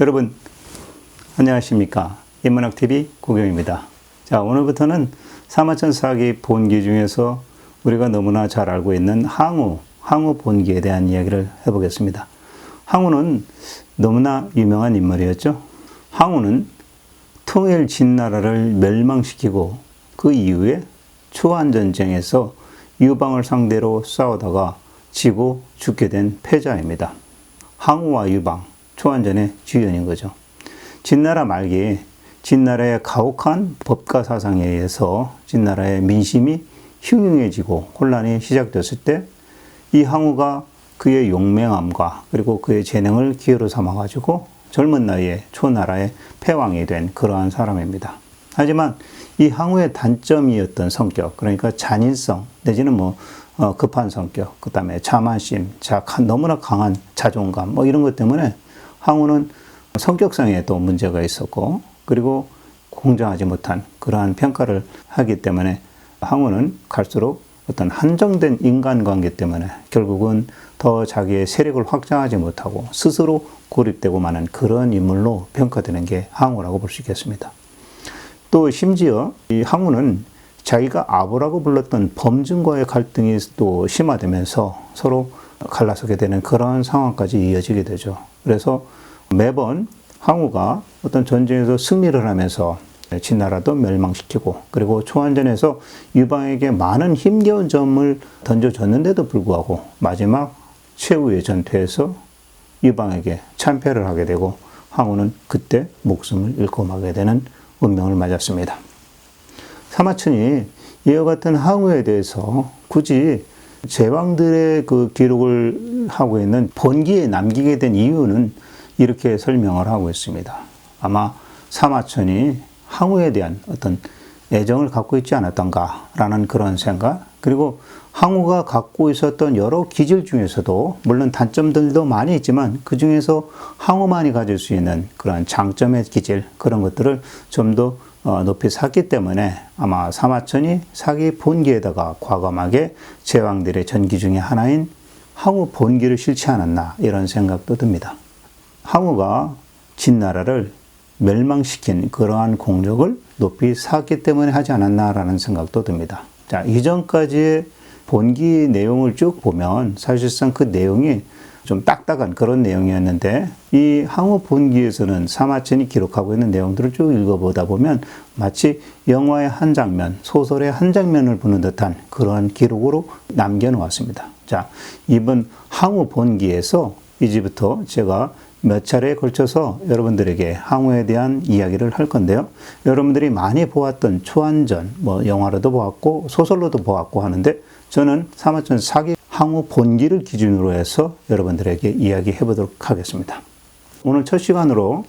여러분 안녕하십니까? 인문학TV 구경입니다. 자, 오늘부터는 사마천 사기 본기 중에서 우리가 너무나 잘 알고 있는 항우 본기에 대한 이야기를 해보겠습니다. 항우는 너무나 유명한 인물이었죠. 항우는 통일 진나라를 멸망시키고 그 이후에 초안전쟁에서 유방을 상대로 싸우다가 지고 죽게 된 패자입니다. 항우와 유방, 초안전의 주연인 거죠. 진나라 말기에 진나라의 가혹한 법과 사상에 의해서 진나라의 민심이 흉흉해지고 혼란이 시작됐을 때 이 항우가 그의 용맹함과 그리고 그의 재능을 기회로 삼아가지고 젊은 나이에 초나라의 패왕이 된 그러한 사람입니다. 하지만 이 항우의 단점이었던 성격, 그러니까 잔인성 내지는 급한 성격, 그 다음에 자만심, 너무나 강한 자존감 이런 것 때문에 항우는 성격상에 또 문제가 있었고, 그리고 공정하지 못한 그러한 평가를 하기 때문에 항우는 갈수록 어떤 한정된 인간관계 때문에 결국은 더 자기의 세력을 확장하지 못하고 스스로 고립되고 마는 그런 인물로 평가되는 게 항우라고 볼 수 있겠습니다. 또 심지어 이 항우는 자기가 아부라고 불렀던 범증과의 갈등이 또 심화되면서 서로 갈라서게 되는 그런 상황까지 이어지게 되죠. 그래서 매번 항우가 어떤 전쟁에서 승리를 하면서 진나라도 멸망시키고, 그리고 초안전에서 유방에게 많은 힘겨운 점을 던져줬는데도 불구하고 마지막 최후의 전투에서 유방에게 참패를 하게 되고 항우는 그때 목숨을 잃고 마게 되는 운명을 맞았습니다. 사마천이 이와 같은 항우에 대해서 굳이 제왕들의 그 기록을 하고 있는 본기에 남기게 된 이유는 이렇게 설명을 하고 있습니다. 아마 사마천이 항우에 대한 어떤 애정을 갖고 있지 않았던가라는 그런 생각, 그리고 항우가 갖고 있었던 여러 기질 중에서도 물론 단점들도 많이 있지만 그 중에서 항우만이 가질 수 있는 그런 장점의 기질, 그런 것들을 좀 더 높이 샀기 때문에 아마 사마천이 사기 본기에다가 과감하게 제왕들의 전기 중에 하나인 항우 본기를 실지 않았나, 이런 생각도 듭니다. 항우가 진나라를 멸망시킨 그러한 공력을 높이 샀기 때문에 하지 않았나라는 생각도 듭니다. 자, 이전까지의 본기 내용을 쭉 보면 사실상 그 내용이 좀 딱딱한 그런 내용이었는데, 이 항우 본기에서는 사마천이 기록하고 있는 내용들을 쭉 읽어보다 보면 마치 영화의 한 장면, 소설의 한 장면을 보는 듯한 그러한 기록으로 남겨놓았습니다. 자, 이번 항우 본기에서 이제부터 제가 몇 차례에 걸쳐서 여러분들에게 항우에 대한 이야기를 할 건데요. 여러분들이 많이 보았던 초안전, 영화로도 보았고 소설로도 보았고 하는데, 저는 사마천 사기 항우 본기를 기준으로 해서 여러분들에게 이야기해 보도록 하겠습니다. 오늘 첫 시간으로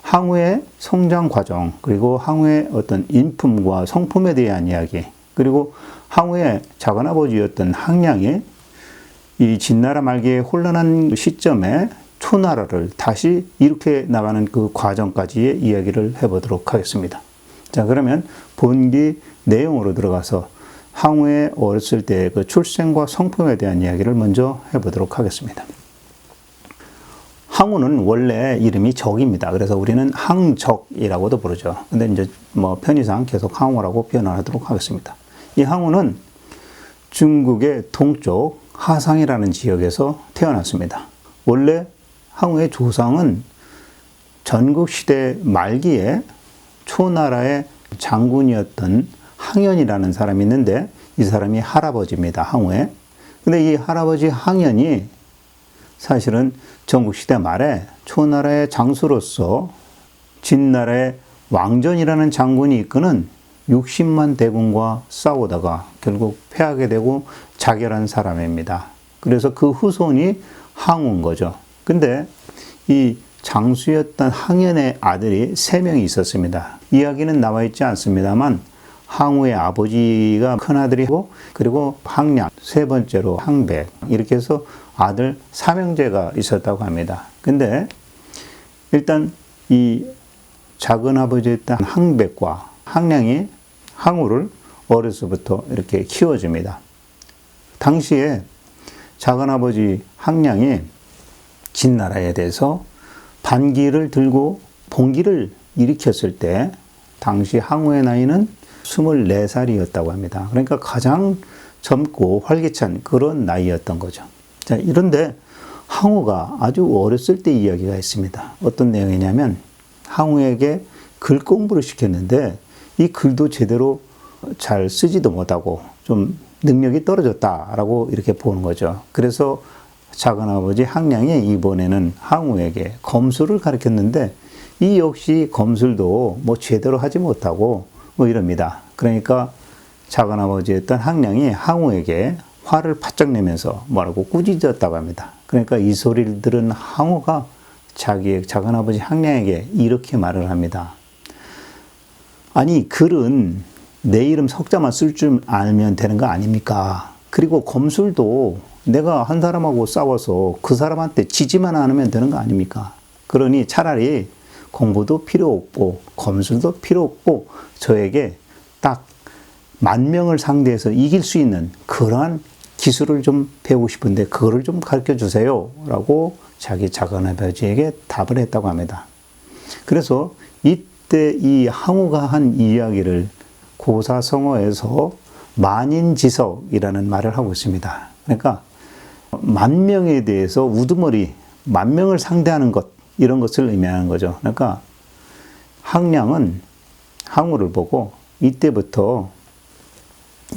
항우의 성장 과정, 그리고 항우의 어떤 인품과 성품에 대한 이야기, 그리고 항우의 작은아버지였던 항량이 이 진나라 말기의 혼란한 시점에 초나라를 다시 이렇게 나가는 그 과정까지의 이야기를 해보도록 하겠습니다. 자, 그러면 본기 내용으로 들어가서 항우의 어렸을 때의 그 출생과 성품에 대한 이야기를 먼저 해보도록 하겠습니다. 항우는 원래 이름이 적입니다. 그래서 우리는 항적이라고도 부르죠. 근데 이제 편의상 계속 항우라고 표현하도록 하겠습니다. 이 항우는 중국의 동쪽 하상이라는 지역에서 태어났습니다. 원래 항우의 조상은 전국시대 말기에 초나라의 장군이었던 항연이라는 사람이 있는데, 이 사람이 할아버지입니다. 항우의. 근데 이 할아버지 항연이 사실은 전국시대 말에 초나라의 장수로서 진나라의 왕전이라는 장군이 이끄는 60만 대군과 싸우다가 결국 패하게 되고 자결한 사람입니다. 그래서 그 후손이 항우인 거죠. 근데 이 장수였던 항연의 아들이 3명이 있었습니다. 이야기는 나와 있지 않습니다만 항우의 아버지가 큰아들이고, 그리고 항량, 세 번째로 항백, 이렇게 해서 아들 3형제가 있었다고 합니다. 근데 일단 이 작은아버지였던 항백과 항량이 항우를 어려서부터 이렇게 키워줍니다. 당시에 작은아버지 항량이 진나라에 대해서 단기를 들고 봉기를 일으켰을 때 당시 항우의 나이는 24살이었다고 합니다. 그러니까 가장 젊고 활기찬 그런 나이였던 거죠. 자, 이런데 항우가 아주 어렸을 때 이야기가 있습니다. 어떤 내용이냐면 항우에게 글 공부를 시켰는데 이 글도 제대로 잘 쓰지도 못하고 좀 능력이 떨어졌다라고 이렇게 보는 거죠. 그래서 작은아버지 항량이 이번에는 항우에게 검술을 가르쳤는데 이 역시 검술도 뭐 제대로 하지 못하고 뭐 이럽니다. 그러니까 작은아버지였던 항량이 항우에게 화를 바짝 내면서 뭐라고 꾸짖었다고 합니다. 그러니까 이 소리를 들은 항우가 자기의 작은아버지 항량에게 이렇게 말을 합니다. 아니, 글은 내 이름 석자만 쓸 줄 알면 되는 거 아닙니까? 그리고 검술도 내가 한 사람하고 싸워서 그 사람한테 지지만 않으면 되는 거 아닙니까? 그러니 차라리 공부도 필요 없고 검술도 필요 없고 저에게 딱 10,000명을 상대해서 이길 수 있는 그러한 기술을 좀 배우고 싶은데 그거를 좀 가르쳐 주세요 라고 자기 작은아버지에게 답을 했다고 합니다. 그래서 이때 이 항우가 한 이야기를 고사성어에서 만인지석이라는 말을 하고 있습니다. 그러니까 10,000명에 대해서 우두머리 10,000명을 상대하는 것 이런 것을 의미하는 거죠. 그러니까 항량은 항우를 보고 이때부터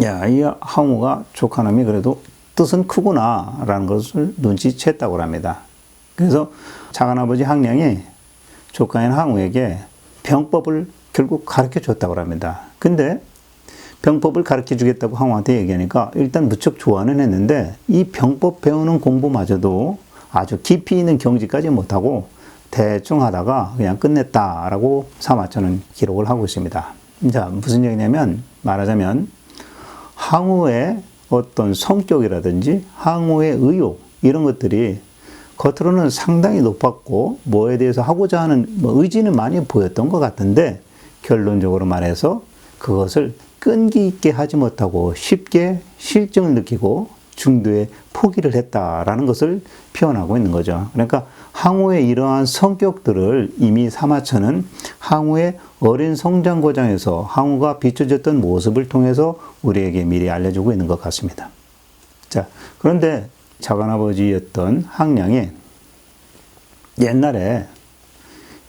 야, 이 항우가 조카놈이 그래도 뜻은 크구나 라는 것을 눈치챘다고 합니다. 그래서 작은아버지 항량이 조카인 항우에게 병법을 결국 가르쳐 줬다고 합니다. 근데 병법을 가르쳐 주겠다고 항우한테 얘기하니까 일단 무척 좋아는 했는데 이 병법 배우는 공부마저도 아주 깊이 있는 경지까지 못하고 대충 하다가 그냥 끝냈다라고 사마천은 기록을 하고 있습니다. 자, 무슨 얘기냐면 말하자면 항우의 어떤 성격이라든지 항우의 의욕 이런 것들이 겉으로는 상당히 높았고 뭐에 대해서 하고자 하는 의지는 많이 보였던 것 같은데 결론적으로 말해서 그것을 끈기 있게 하지 못하고 쉽게 실증을 느끼고 중도에 포기를 했다라는 것을 표현하고 있는 거죠. 그러니까 항우의 이러한 성격들을 이미 사마천은 항우의 어린 성장 과정에서 항우가 비춰졌던 모습을 통해서 우리에게 미리 알려주고 있는 것 같습니다. 자, 그런데 작은아버지였던 항량이 옛날에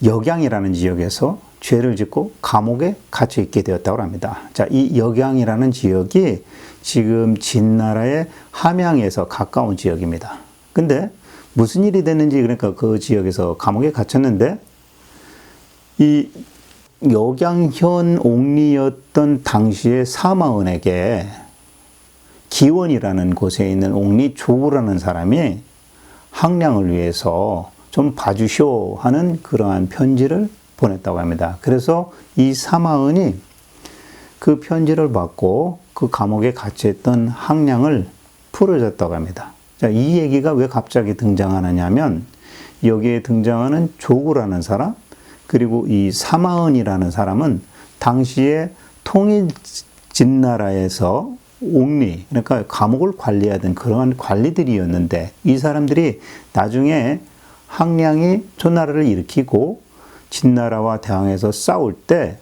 역양이라는 지역에서 죄를 짓고 감옥에 갇혀 있게 되었다고 합니다. 자, 이 역양이라는 지역이 지금 진나라의 함양에서 가까운 지역입니다. 근데 무슨 일이 됐는지 그러니까 그 지역에서 감옥에 갇혔는데 이 역양현 옹리였던 당시의 사마은에게 기원이라는 곳에 있는 옹리 조우라는 사람이 항량을 위해서 좀 봐주쇼 하는 그러한 편지를 보냈다고 합니다. 그래서 이 사마은이 그 편지를 받고 그 감옥에 갇혀있던 항량을 풀어줬다고 합니다. 자, 이 얘기가 왜 갑자기 등장하느냐 하면 여기에 등장하는 조구라는 사람 그리고 이 사마은이라는 사람은 당시에 통일 진나라에서 옹리 그러니까 감옥을 관리하던 그러한 관리들이었는데 이 사람들이 나중에 항량이 초나라를 일으키고 진나라와 대항해서 싸울 때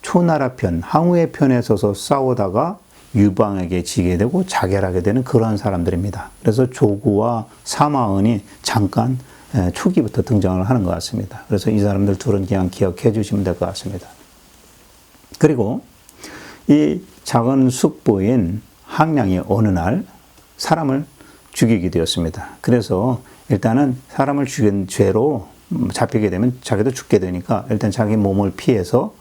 초나라 편, 항우의 편에 서서 싸우다가 유방에게 지게 되고 자결하게 되는 그러한 사람들입니다. 그래서 조구와 사마은이 잠깐 초기부터 등장을 하는 것 같습니다. 그래서 이 사람들 둘은 그냥 기억해 주시면 될 것 같습니다. 그리고 이 작은 숙부인 항량이 어느 날 사람을 죽이게 되었습니다. 그래서 일단은 사람을 죽인 죄로 잡히게 되면 자기도 죽게 되니까 일단 자기 몸을 피해서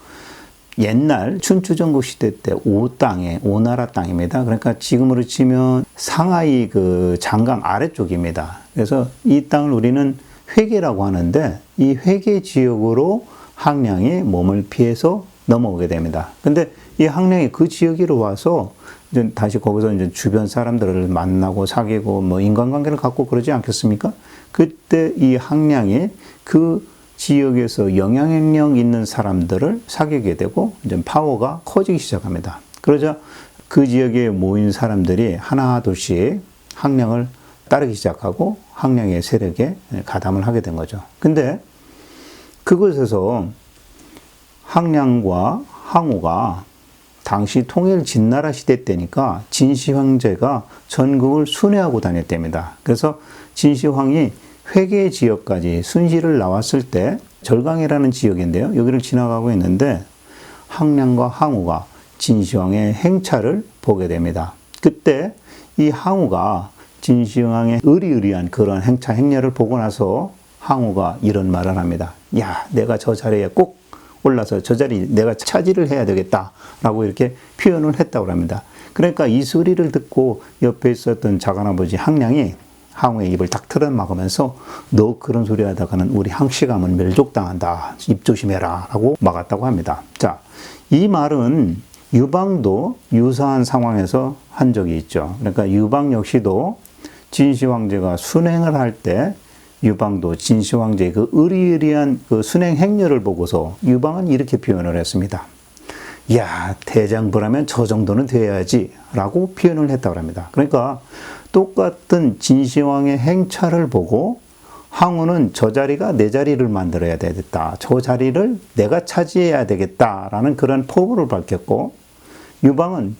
옛날 춘추전국 시대 때 오땅에 오나라 땅입니다. 그러니까 지금으로 치면 상하이 그 장강 아래쪽입니다. 그래서 이 땅을 우리는 회계라고 하는데 이 회계 지역으로 항량이 몸을 피해서 넘어오게 됩니다. 근데 이 항량이 그 지역으로 와서 이제 다시 거기서 이제 주변 사람들을 만나고 사귀고 뭐 인간관계를 갖고 그러지 않겠습니까? 그때 이 항량이 그 지역에서 영향력 있는 사람들을 사귀게 되고 이제 파워가 커지기 시작합니다. 그러자 그 지역에 모인 사람들이 하나둘씩 항량을 따르기 시작하고 항량의 세력에 가담을 하게 된 거죠. 근데 그것에서 항량과 항우가 당시 통일 진나라 시대 때니까 진시 황제가 전국을 순회하고 다녔답니다. 그래서 진시 황이 회계 지역까지 순시를 나왔을 때 절강이라는 지역인데요. 여기를 지나가고 있는데 항량과 항우가 진시 황의 행차를 보게 됩니다. 그때 이 항우가 진시 황의 의리의리한 그런 행차 행렬을 보고 나서 항우가 이런 말을 합니다. 야, 내가 저 자리에 꼭 올라서 저 자리 내가 차지를 해야 되겠다라고 이렇게 표현을 했다고 합니다. 그러니까 이 소리를 듣고 옆에 있었던 작은아버지 항량이 항우의 입을 딱 틀어막으면서 너 그런 소리 하다가는 우리 항씨가문 멸족당한다. 입 조심해라 라고 막았다고 합니다. 자, 이 말은 유방도 유사한 상황에서 한 적이 있죠. 그러니까 유방 역시도 진시 황제가 순행을 할 때 유방도 진시 황제의 그 의리의리한 그 순행 행렬을 보고서 유방은 이렇게 표현을 했습니다. 야, 대장부라면 저 정도는 돼야지 라고 표현을 했다고 합니다. 그러니까 똑같은 진시황의 행차를 보고 항우는 저 자리가 내 자리를 만들어야 되겠다. 저 자리를 내가 차지해야 되겠다라는 그런 포부를 밝혔고, 유방은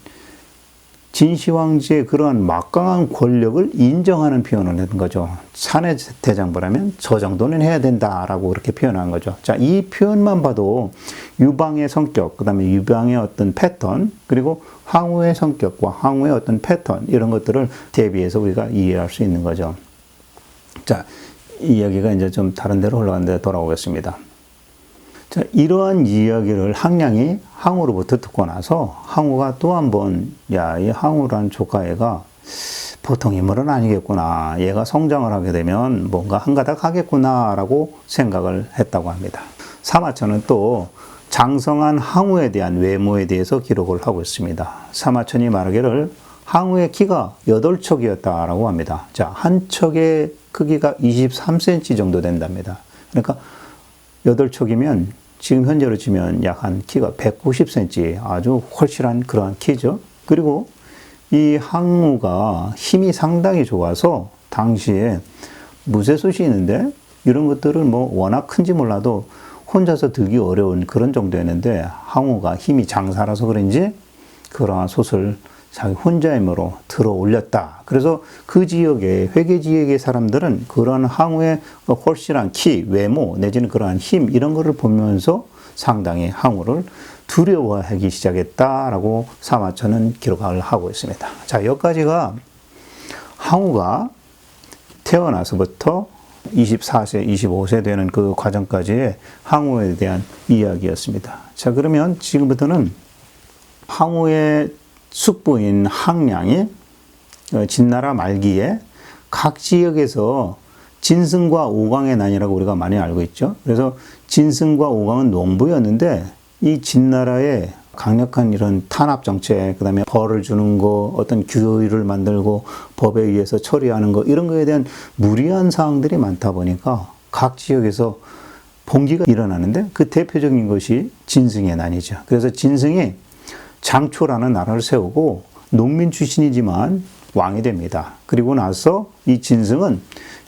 진시 황제의 그러한 막강한 권력을 인정하는 표현을 한 거죠. 사내 대장부라면 저 정도는 해야 된다라고 그렇게 표현한 거죠. 자, 이 표현만 봐도 유방의 성격, 그 다음에 유방의 어떤 패턴, 그리고 항우의 성격과 항우의 어떤 패턴, 이런 것들을 대비해서 우리가 이해할 수 있는 거죠. 자, 이 이야기가 이제 좀 다른 데로 흘러가는데 돌아오겠습니다. 자, 이러한 이야기를 항량이 항우로부터 듣고 나서 항우가 또 한 번, 야, 이 항우라는 조카애가 보통 인물은 아니겠구나. 얘가 성장을 하게 되면 뭔가 한가닥 하겠구나 라고 생각을 했다고 합니다. 사마천은 또 장성한 항우에 대한 외모에 대해서 기록을 하고 있습니다. 사마천이 말하기를 항우의 키가 8척이었다라고 합니다. 자, 한 척의 크기가 23cm 정도 된답니다. 그러니까 8척이면 지금 현재로 치면 약 한 키가 190cm, 아주 훨씬한 그러한 키죠. 그리고 이 항우가 힘이 상당히 좋아서 당시에 무쇠솥이 있는데 이런 것들은 뭐 워낙 큰지 몰라도 혼자서 들기 어려운 그런 정도였는데 항우가 힘이 장사라서 그런지 그러한 솥을 자기 혼자 힘으로 들어 올렸다. 그래서 그 지역의, 회계 지역의 사람들은 그러한 항우의 훨씬한 키, 외모, 내지는 그러한 힘, 이런 거를 보면서 상당히 항우를 두려워하기 시작했다라고 사마천은 기록을 하고 있습니다. 자, 여기까지가 항우가 태어나서부터 24세, 25세 되는 그 과정까지의 항우에 대한 이야기였습니다. 자, 그러면 지금부터는 항우의 숙부인 항량이 진나라 말기에 각 지역에서 진승과 오강의 난이라고 우리가 많이 알고 있죠. 그래서 진승과 오강은 농부였는데 이 진나라의 강력한 이런 탄압 정책, 그 다음에 벌을 주는 거, 어떤 규율을 만들고 법에 의해서 처리하는 거, 이런 거에 대한 무리한 사항들이 많다 보니까 각 지역에서 봉기가 일어나는데 그 대표적인 것이 진승의 난이죠. 그래서 진승이 장초라는 나라를 세우고 농민 출신이지만 왕이 됩니다. 그리고 나서 이 진승은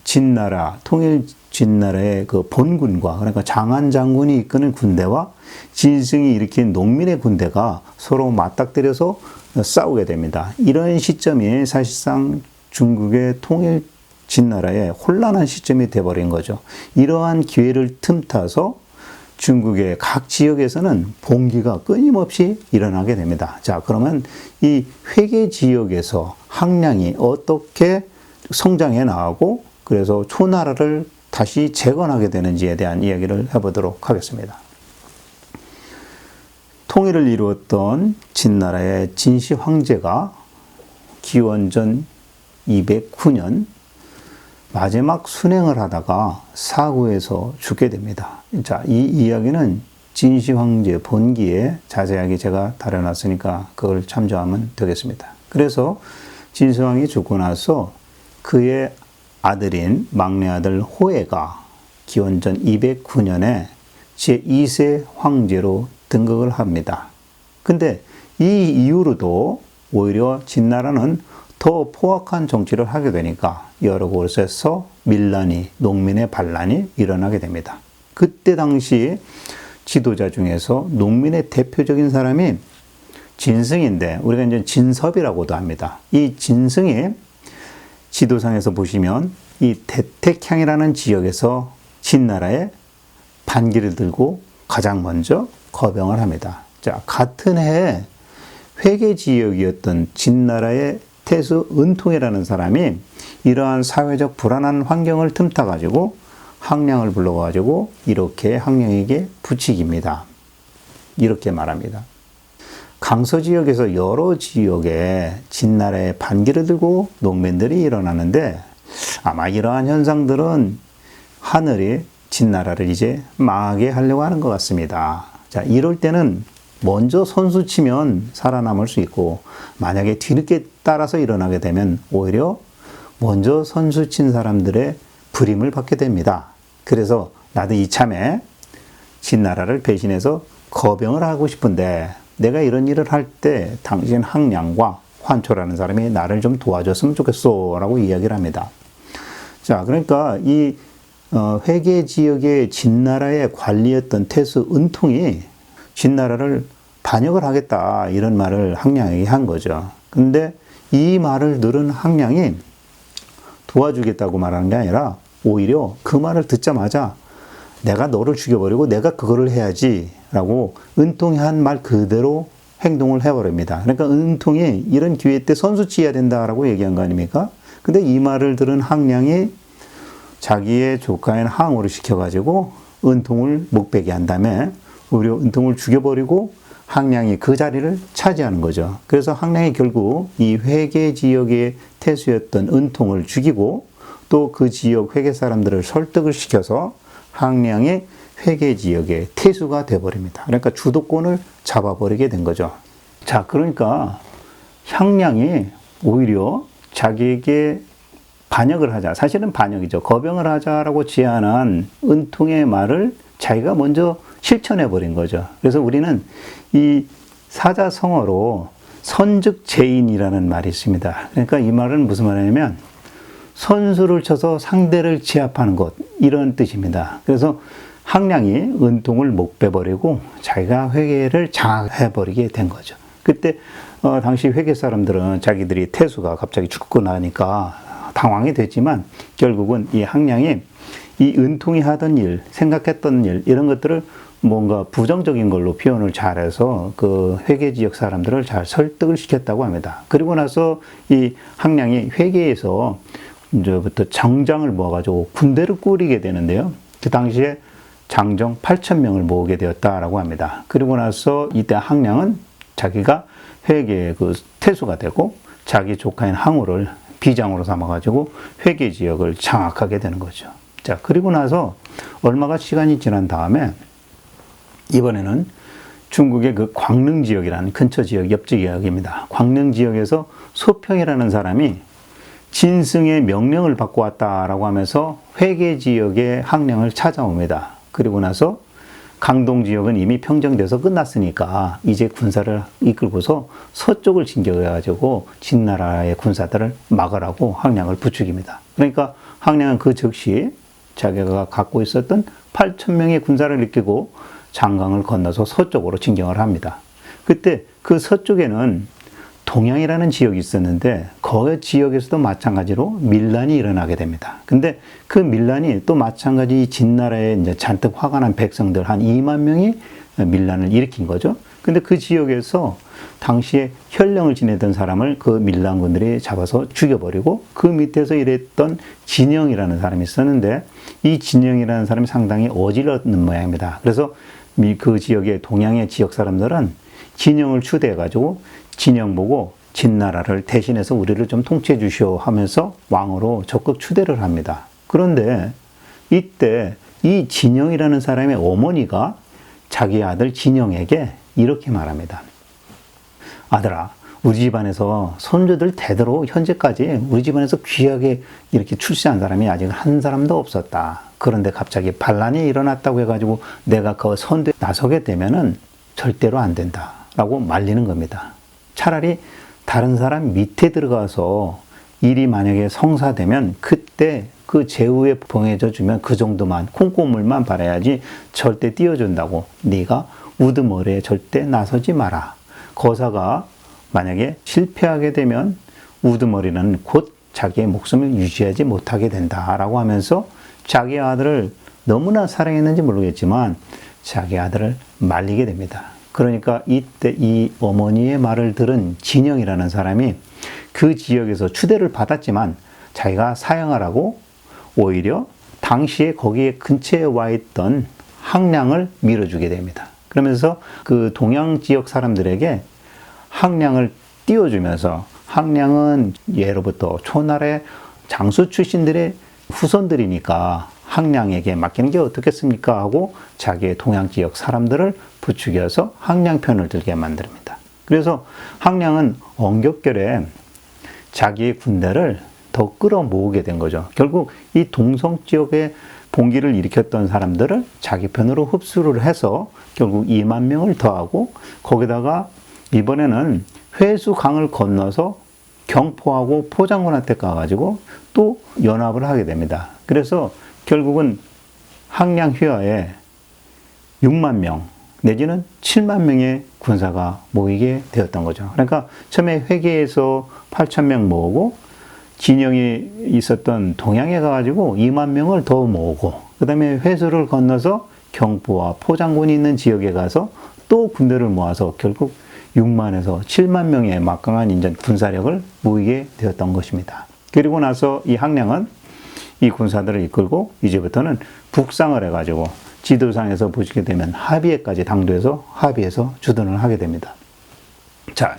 진나라, 통일 진나라의 그 본군과, 그러니까 장안 장군이 이끄는 군대와 진승이 일으킨 농민의 군대가 서로 맞닥뜨려서 싸우게 됩니다. 이런 시점이 사실상 중국의 통일 진나라의 혼란한 시점이 돼버린 거죠. 이러한 기회를 틈타서 중국의 각 지역에서는 봉기가 끊임없이 일어나게 됩니다. 자, 그러면 이 회계 지역에서 항량이 어떻게 성장해 나가고 그래서 초나라를 다시 재건하게 되는지에 대한 이야기를 해보도록 하겠습니다. 통일을 이루었던 진나라의 진시 황제가 기원전 209년 마지막 순행을 하다가 사고에서 죽게 됩니다. 자, 이 이야기는 진시 황제 본기에 자세하게 제가 다뤄놨으니까 그걸 참조하면 되겠습니다. 그래서 진시 황이 죽고 나서 그의 아들인 막내 아들 호해가 기원전 209년에 제2세 황제로 등극을 합니다. 근데 이 이후로도 오히려 진나라는 더 포악한 정치를 하게 되니까 여러 곳에서 밀란이, 농민의 반란이 일어나게 됩니다. 그때 당시 지도자 중에서 농민의 대표적인 사람이 진승인데 우리가 이제 진섭이라고도 합니다. 이 진승이 지도상에서 보시면 이 대택향이라는 지역에서 진나라의 반기를 들고 가장 먼저 거병을 합니다. 자, 같은 해에 회계 지역이었던 진나라의 태수 은통이라는 사람이 이러한 사회적 불안한 환경을 틈타 가지고 항량을 불러가지고 이렇게 항량에게 부추깁니다. 이렇게 말합니다. 강서 지역에서 여러 지역에 진나라의 반기를 들고 농민들이 일어나는데 아마 이러한 현상들은 하늘이 진나라를 이제 망하게 하려고 하는 것 같습니다. 자, 이럴 때는 먼저 선수 치면 살아남을 수 있고 만약에 뒤늦게 따라서 일어나게 되면 오히려 먼저 선수 친 사람들의 불임을 받게 됩니다. 그래서 나도 이참에 진나라를 배신해서 거병을 하고 싶은데 내가 이런 일을 할 때 당신 항량과 환초라는 사람이 나를 좀 도와줬으면 좋겠어 라고 이야기를 합니다. 자, 그러니까 이 회계 지역의 진나라의 관리였던 태수 은통이 진나라를 반역을 하겠다 이런 말을 항량에게 한 거죠. 근데 이 말을 들은 항량이 도와주겠다고 말하는 게 아니라 오히려 그 말을 듣자마자 내가 너를 죽여버리고 내가 그거를 해야지 라고 은통이 한 말 그대로 행동을 해버립니다. 그러니까 은통이 이런 기회 때 선수치해야 된다라고 얘기한 거 아닙니까? 근데 이 말을 들은 항량이 자기의 조카인 항우를 시켜가지고 은통을 목베게 한 다음에 오히려 은통을 죽여버리고 항량이 그 자리를 차지하는 거죠. 그래서 항량이 결국 이 회계 지역의 태수였던 은통을 죽이고 또 그 지역 회계 사람들을 설득을 시켜서 항량이 회계 지역의 태수가 돼버립니다. 그러니까 주도권을 잡아버리게 된 거죠. 자, 그러니까 항량이 오히려 자기에게 반역을 하자, 사실은 반역이죠. 거병을 하자라고 제안한 은통의 말을 자기가 먼저 실천해버린 거죠. 그래서 우리는 이 사자성어로 선즉제인이라는 말이 있습니다. 그러니까 이 말은 무슨 말이냐면 선수를 쳐서 상대를 제압하는 것, 이런 뜻입니다. 그래서 항량이 은통을 목베버리고 자기가 회계를 장악해버리게 된 거죠. 그때 당시 회계 사람들은 자기들이 태수가 갑자기 죽고 나니까 당황이 됐지만 결국은 이 항량이 이 은통이 하던 일, 생각했던 일, 이런 것들을 뭔가 부정적인 걸로 표현을 잘해서 그 회계 지역 사람들을 잘 설득을 시켰다고 합니다. 그리고 나서 이 항량이 회계에서 이제부터 정장을 모아가지고 군대를 꾸리게 되는데요. 그 당시에 장정 8,000명을 모으게 되었다라고 합니다. 그리고 나서 이때 항량은 자기가 회계의 그 태수가 되고 자기 조카인 항우를 비장으로 삼아가지고 회계 지역을 장악하게 되는 거죠. 자, 그리고 나서 얼마가 시간이 지난 다음에 이번에는 중국의 그 광릉 지역이라는 근처 지역, 옆 지역입니다. 광릉 지역에서 소평이라는 사람이 진승의 명령을 받고 왔다라고 하면서 회계 지역의 항량을 찾아옵니다. 그리고 나서 강동 지역은 이미 평정돼서 끝났으니까 이제 군사를 이끌고서 서쪽을 진격해가지고 진나라의 군사들을 막으라고 항량을 부추깁니다. 그러니까 항량은 그 즉시 자기가 갖고 있었던 8,000명의 군사를 이끌고 장강을 건너서 서쪽으로 진격을 합니다. 그때 그 서쪽에는 동양이라는 지역이 있었는데 그 지역에서도 마찬가지로 밀란이 일어나게 됩니다. 근데 그 밀란이 또 마찬가지 진나라에 이제 잔뜩 화가 난 백성들 한 2만 명이 밀란을 일으킨 거죠. 근데 그 지역에서 당시에 현령을 지내던 사람을 그 밀란군들이 잡아서 죽여버리고 그 밑에서 일했던 진영이라는 사람이 있었는데 이 진영이라는 사람이 상당히 어지럽는 모양입니다. 그래서 그 지역의 동양의 지역 사람들은 진영을 추대해가지고 진영 보고 진나라를 대신해서 우리를 좀 통치해 주시오 하면서 왕으로 적극 추대를 합니다. 그런데 이때 이 진영이라는 사람의 어머니가 자기 아들 진영에게 이렇게 말합니다. 아들아, 우리 집안에서 손주들 대대로 현재까지 우리 집안에서 귀하게 이렇게 출세한 사람이 아직 한 사람도 없었다. 그런데 갑자기 반란이 일어났다고 해가지고 내가 그 선두에 나서게 되면은 절대로 안 된다. 라고 말리는 겁니다. 차라리 다른 사람 밑에 들어가서 일이 만약에 성사되면 그때 그 제후에 봉해져 주면 그 정도만 콩고물만 바라야지 절대 띄워준다고. 네가 우두머리에 절대 나서지 마라. 거사가 만약에 실패하게 되면 우두머리는 곧 자기의 목숨을 유지하지 못하게 된다라고 하면서 자기 아들을 너무나 사랑했는지 모르겠지만 자기 아들을 말리게 됩니다. 그러니까 이때 이 어머니의 말을 들은 진영이라는 사람이 그 지역에서 추대를 받았지만 자기가 사형하라고 오히려 당시에 거기에 근처에 와 있던 항량을 밀어주게 됩니다. 그러면서 그 동양 지역 사람들에게 항량을 띄워주면서, 항량은 예로부터 초나라의 장수 출신들의 후손들이니까 항량에게 맡기는 게 어떻겠습니까? 하고 자기의 동양 지역 사람들을 부추겨서 항량 편을 들게 만듭니다. 그래서 항량은 엄격결에 자기의 군대를 더 끌어모으게 된 거죠. 결국 이 동성 지역에 봉기를 일으켰던 사람들을 자기 편으로 흡수를 해서 결국 2만 명을 더하고 거기다가 이번에는 회수강을 건너서 경포하고 포장군한테 가가지고 또 연합을 하게 됩니다. 그래서 결국은 항량 휘하에 6만 명 내지는 7만 명의 군사가 모이게 되었던 거죠. 그러니까 처음에 회계에서 8천 명 모으고 진영이 있었던 동양에 가가지고 2만 명을 더 모으고 그 다음에 회수를 건너서 경포와 포장군이 있는 지역에 가서 또 군대를 모아서 결국 6만에서 7만 명의 막강한 인전 군사력을 모이게 되었던 것입니다. 그리고 나서 이 항량은 이 군사들을 이끌고 이제부터는 북상을 해가지고 지도상에서 보시게 되면 하비에까지 당도해서 하비에서 주둔을 하게 됩니다. 자,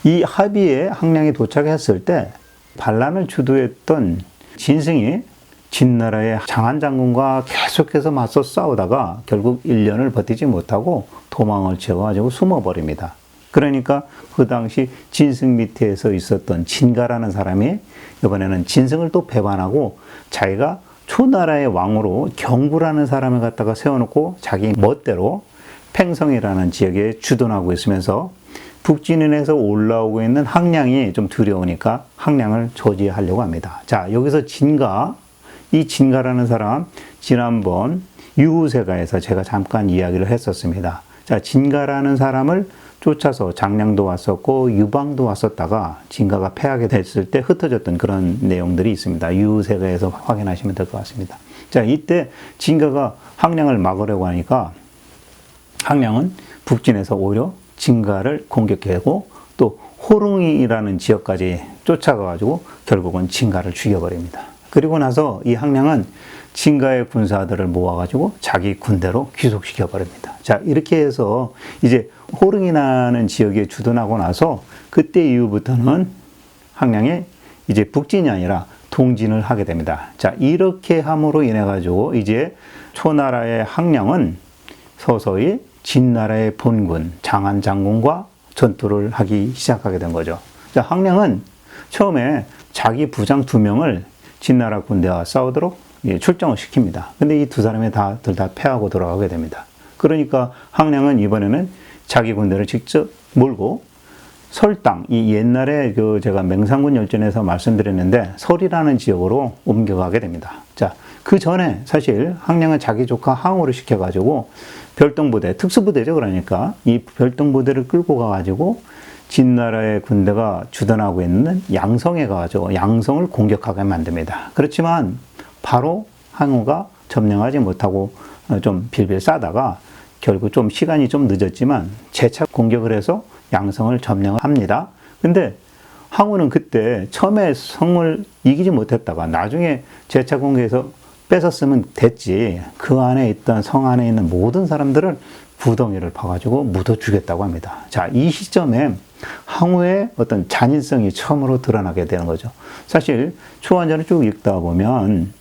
이 하비에 항량이 도착했을 때 반란을 주도했던 진승이 진나라의 장안 장군과 계속해서 맞서 싸우다가 결국 1년을 버티지 못하고 도망을 치어가지고 숨어버립니다. 그러니까 그 당시 진승 밑에서 있었던 진가라는 사람이 이번에는 진승을 또 배반하고 자기가 초나라의 왕으로 경구라는 사람을 갖다가 세워놓고 자기 멋대로 팽성이라는 지역에 주둔하고 있으면서 북진인에서 올라오고 있는 항량이 좀 두려우니까 항량을 저지하려고 합니다. 자, 여기서 진가, 이 진가라는 사람 지난번 유후세가에서 제가 잠깐 이야기를 했었습니다. 자, 진가라는 사람을 쫓아서 장량도 왔었고 유방도 왔었다가 진가가 패하게 됐을 때 흩어졌던 그런 내용들이 있습니다. 유세가에서 확인하시면 될 것 같습니다. 자, 이때 진가가 항량을 막으려고 하니까 항량은 북진에서 오히려 진가를 공격하고 또 호릉이라는 지역까지 쫓아가가지고 결국은 진가를 죽여버립니다. 그리고 나서 이 항량은 진가의 군사들을 모아가지고 자기 군대로 귀속시켜버립니다. 자, 이렇게 해서 이제 호릉이라는 지역에 주둔하고 나서 그때 이후부터는 항량이 이제 북진이 아니라 동진을 하게 됩니다. 자, 이렇게 함으로 인해 가지고 이제 초나라의 항량은 서서히 진나라의 본군 장안 장군과 전투를 하기 시작하게 된 거죠. 자, 항량은 처음에 자기 부장 2명을 진나라 군대와 싸우도록 출정을 시킵니다. 근데 이 두 사람이 둘 다 패하고 돌아가게 됩니다. 그러니까 항량은 이번에는 자기 군대를 직접 몰고 설당, 이 옛날에 제가 맹산군 열전에서 말씀드렸는데 설이라는 지역으로 옮겨가게 됩니다. 자, 그 전에 사실 항량은 자기 조카 항우를 시켜가지고 별동부대, 특수부대죠. 그러니까 이 별동부대를 끌고 가가지고 진나라의 군대가 주둔하고 있는 양성에 가가지고 양성을 공격하게 만듭니다. 그렇지만 바로 항우가 점령하지 못하고 좀 빌빌 싸다가 결국 좀 시간이 좀 늦었지만 재차 공격을 해서 양성을 점령합니다. 근데 항우는 그때 처음에 성을 이기지 못했다가 나중에 재차 공격해서 뺏었으면 됐지. 그 안에 있던 성 안에 있는 모든 사람들을 구덩이를 파가지고 묻어 죽였다고 합니다. 자, 이 시점에 항우의 어떤 잔인성이 처음으로 드러나게 되는 거죠. 사실 초안전을 쭉 읽다 보면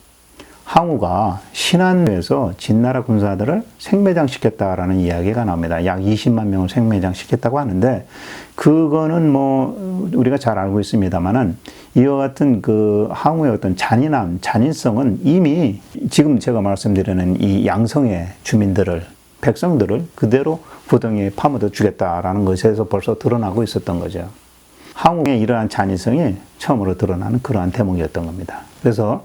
항우가 신안에서 진나라 군사들을 생매장시켰다라는 이야기가 나옵니다. 약 20만 명을 생매장시켰다고 하는데 그거는 뭐 우리가 잘 알고 있습니다만은 이와 같은 그 항우의 어떤 잔인성은 이미 지금 제가 말씀드리는 이 양성의 주민들을 백성들을 그대로 구덩이에 파묻어 주겠다라는 것에서 벌써 드러나고 있었던 거죠. 항우의 이러한 잔인성이 처음으로 드러나는 그러한 대목이었던 겁니다. 그래서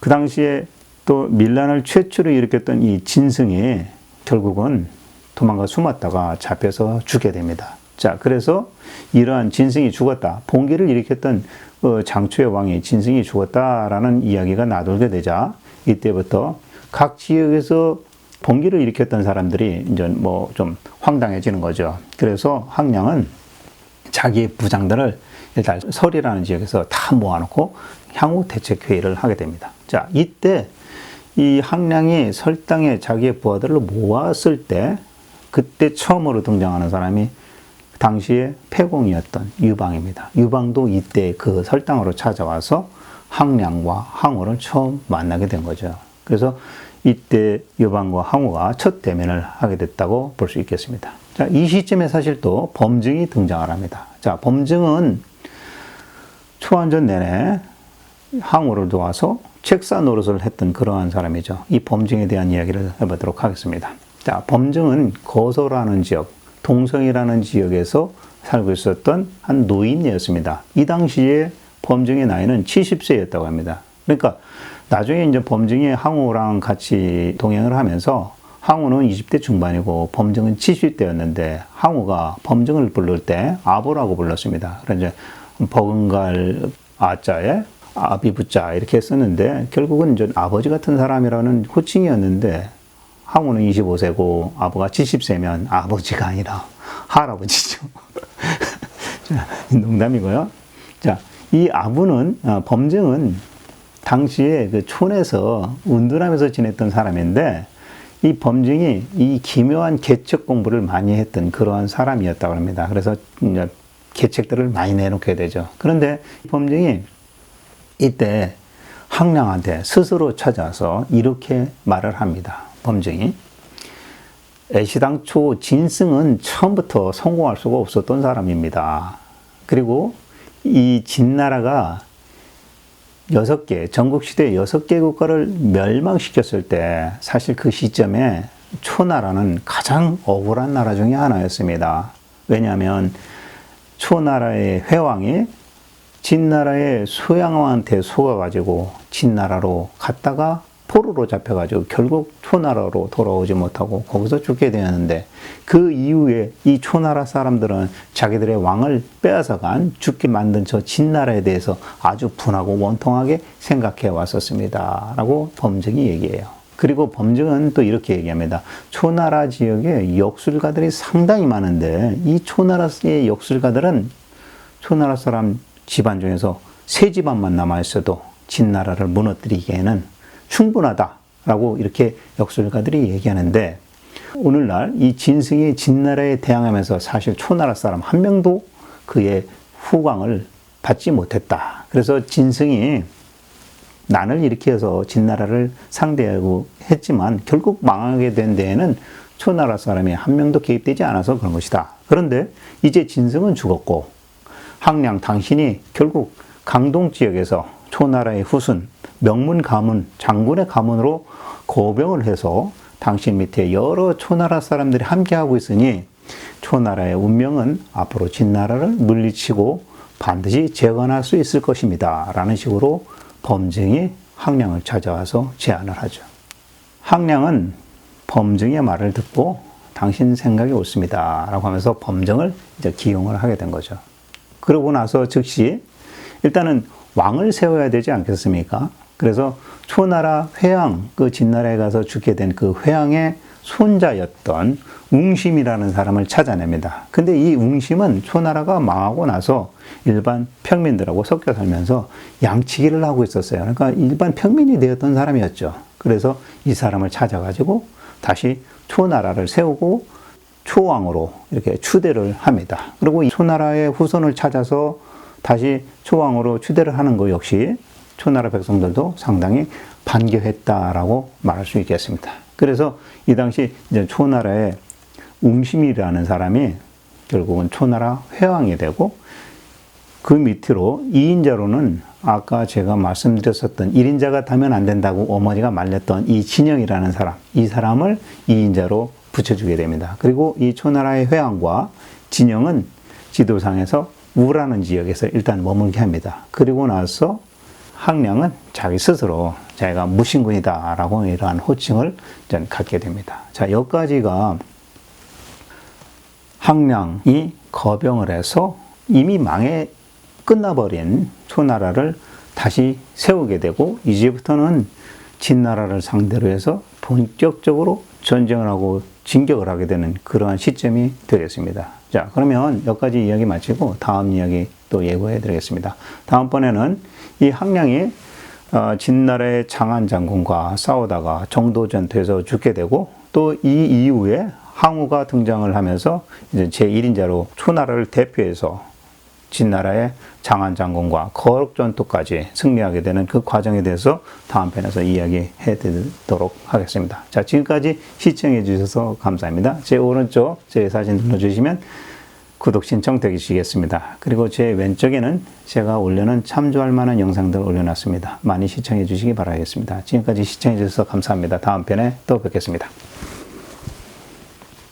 그 당시에 또 밀란을 최초로 일으켰던 이 진승이 결국은 도망가 숨었다가 잡혀서 죽게 됩니다. 자, 그래서 이러한 진승이 죽었다. 봉기를 일으켰던 장초의 왕이 진승이 죽었다라는 이야기가 나돌게 되자 이때부터 각 지역에서 봉기를 일으켰던 사람들이 이제 뭐 좀 황당해지는 거죠. 그래서 항량은 자기의 부장들을 일단 설이라는 지역에서 다 모아놓고 향후 대책 회의를 하게 됩니다. 자, 이때 이 항량이 설당에 자기의 부하들을 모았을 때 그때 처음으로 등장하는 사람이 당시에 패공이었던 유방입니다. 유방도 이때 그 설당으로 찾아와서 항량과 항우를 처음 만나게 된 거죠. 그래서 이때 유방과 항우가 첫 대면을 하게 됐다고 볼 수 있겠습니다. 자, 이 시점에 사실 또 범증이 등장을 합니다. 자, 범증은 초안전 내내 항우를 도와서 책사 노릇을 했던 그러한 사람이죠. 이 범증에 대한 이야기를 해보도록 하겠습니다. 자, 범증은 거소라는 지역, 동성이라는 지역에서 살고 있었던 한 노인이었습니다. 이 당시에 범증의 나이는 70세였다고 합니다. 그러니까 나중에 이제 범증이 항우랑 같이 동행을 하면서 항우는 20대 중반이고 범증은 70대였는데 항우가 범증을 부를 때 아보라고 불렀습니다. 그래서 이제 버금갈 아자에 아비부자 이렇게 썼는데 결국은 이제 아버지 같은 사람이라는 호칭이었는데 항우는 25세고 아버가 70세면 아버지가 아니라 할아버지죠. 자, 농담이고요. 자, 이 아부는 범증은 당시에 그 촌에서 운둔하면서 지냈던 사람인데 이 범증이 이 기묘한 계책 공부를 많이 했던 그러한 사람이었다고 합니다. 그래서 이제 계책들을 많이 내놓게 되죠. 그런데 범증이 이때 항량한테 스스로 찾아서 이렇게 말을 합니다. 범증이 애시당초 진승은 처음부터 성공할 수가 없었던 사람입니다. 그리고 이 진나라가 6개, 전국시대 6개 국가를 멸망시켰을 때 사실 그 시점에 초나라는 가장 억울한 나라 중에 하나였습니다. 왜냐하면 초나라의 회왕이 진나라의 소양왕한테 속아가지고 진나라로 갔다가 포로로 잡혀가지고 결국 초나라로 돌아오지 못하고 거기서 죽게 되었는데 그 이후에 이 초나라 사람들은 자기들의 왕을 빼앗아간 죽게 만든 저 진나라에 대해서 아주 분하고 원통하게 생각해 왔었습니다. 라고 범증이 얘기해요. 그리고 범증은 또 이렇게 얘기합니다. 초나라 지역에 역술가들이 상당히 많은데 이 초나라의 역술가들은 초나라 사람 집안 중에서 세 집안만 남아있어도 진나라를 무너뜨리기에는 충분하다라고 이렇게 역술가들이 얘기하는데 오늘날 이 진승이 진나라에 대항하면서 사실 초나라 사람 한 명도 그의 후광을 받지 못했다. 그래서 진승이 난을 일으켜서 진나라를 상대하고 했지만 결국 망하게 된 데에는 초나라 사람이 한 명도 개입되지 않아서 그런 것이다. 그런데 이제 진승은 죽었고 항량 당신이 결국 강동 지역에서 초나라의 후순 명문 가문, 장군의 가문으로 거병을 해서 당신 밑에 여러 초나라 사람들이 함께하고 있으니 초나라의 운명은 앞으로 진나라를 물리치고 반드시 재건할 수 있을 것입니다. 라는 식으로 범증이 항량을 찾아와서 제안을 하죠. 항량은 범증의 말을 듣고 당신 생각이 옳습니다. 라고 하면서 범증을 이제 기용을 하게 된 거죠. 그러고 나서 즉시 일단은 왕을 세워야 되지 않겠습니까? 그래서 초나라 회왕, 그 진나라에 가서 죽게 된 그 회왕의 손자였던 웅심이라는 사람을 찾아냅니다. 근데 이 웅심은 초나라가 망하고 나서 일반 평민들하고 섞여 살면서 양치기를 하고 있었어요. 그러니까 일반 평민이 되었던 사람이었죠. 그래서 이 사람을 찾아가지고 다시 초나라를 세우고 초왕으로 이렇게 추대를 합니다. 그리고 이 초나라의 후손을 찾아서 다시 초왕으로 추대를 하는 것 역시 초나라 백성들도 상당히 반겨했다라고 말할 수 있겠습니다. 그래서 이 당시 이제 초나라의 웅심이라는 사람이 결국은 초나라 회왕이 되고 그 밑으로 2인자로는 아까 제가 말씀드렸었던 1인자가 타면 안 된다고 어머니가 말렸던 이 진영이라는 사람, 이 사람을 2인자로 붙여주게 됩니다. 그리고 이 초나라의 회왕과 진영은 지도상에서 우라는 지역에서 일단 머물게 합니다. 그리고 나서 항량은 자기 스스로 자기가 무신군이다라고 이러한 호칭을 갖게 됩니다. 자, 여기까지가 항량이 거병을 해서 이미 망해 끝나버린 초나라를 다시 세우게 되고, 이제부터는 진나라를 상대로 해서 본격적으로 전쟁을 하고 진격을 하게 되는 그러한 시점이 되겠습니다. 자, 그러면 여기까지 이야기 마치고 다음 이야기 또 예고해 드리겠습니다. 다음번에는 이 항량이 진나라의 장안 장군과 싸우다가 정도 전투에서 죽게 되고, 또 이 이후에 항우가 등장을 하면서 이제 제1인자로 초나라를 대표해서 진나라의 장안 장군과 거룩 전투까지 승리하게 되는 그 과정에 대해서 다음 편에서 이야기해 드리도록 하겠습니다. 자, 지금까지 시청해 주셔서 감사합니다. 제 오른쪽 제 사진 눌러주시면 구독 신청 되시겠습니다. 그리고 제 왼쪽에는 제가 올려놓은 참조할 만한 영상들을 올려놨습니다. 많이 시청해 주시기 바라겠습니다. 지금까지 시청해 주셔서 감사합니다. 다음 편에 또 뵙겠습니다.